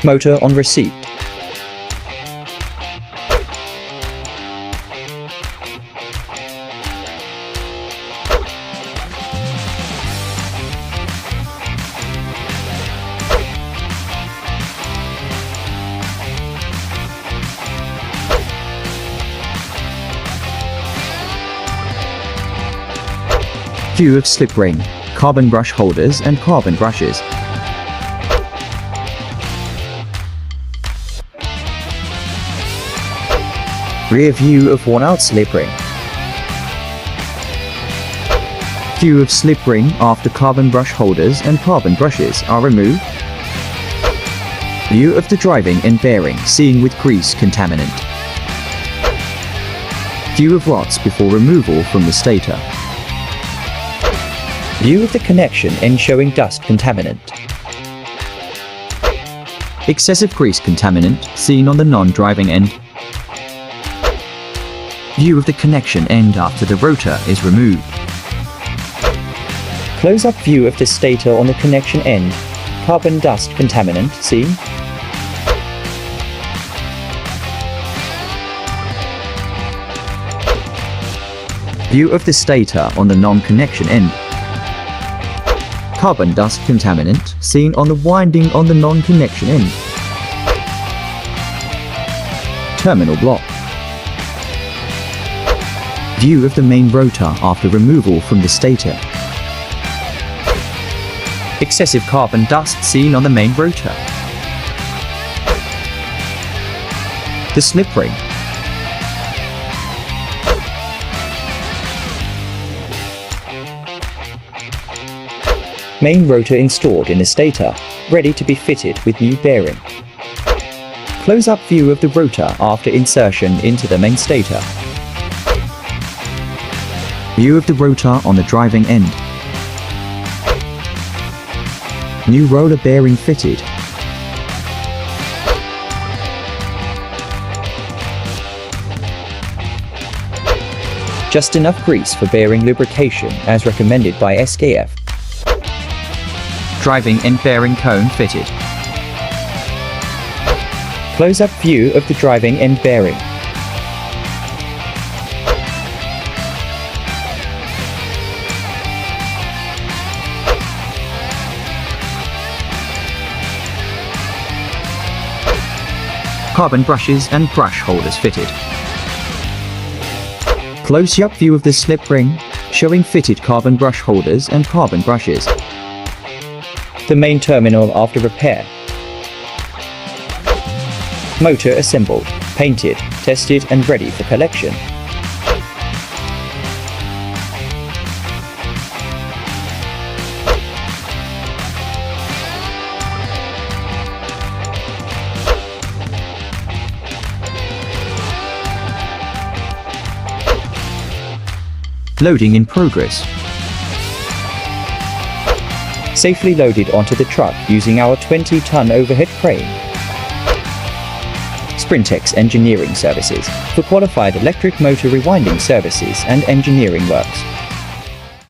Motor on receipt. View of slip ring, carbon brush holders and carbon brushes. Rear view of worn out slip ring. View of slip ring after carbon brush holders and carbon brushes are removed. View of the driving and bearing seen with grease contaminant. View of rods before removal from the stator. View of the connection end showing dust contaminant. Excessive grease contaminant seen on the non-driving end. View of the connection end after the rotor is removed. Close-up view of the stator on the connection end. Carbon dust contaminant seen. View of the stator on the non-connection end. Carbon dust contaminant seen on the winding on the non-connection end. Terminal block. View of the main rotor after removal from the stator. Excessive carbon dust seen on the main rotor. The slip ring. Main rotor installed in the stator, ready to be fitted with new bearing. Close-up view of the rotor after insertion into the main stator. View of the rotor on the driving end. New roller bearing fitted. Just enough grease for bearing lubrication as recommended by SKF. Driving and bearing cone fitted. Close-up view of the driving end bearing. Carbon brushes and brush holders fitted. Close-up view of the slip ring, showing fitted carbon brush holders and carbon brushes. The main terminal after repair. Motor assembled, painted, tested and ready for collection. Loading in progress. Safely loaded onto the truck using our 20-ton overhead crane. Sprintex Engineering Services for qualified electric motor rewinding services and engineering works.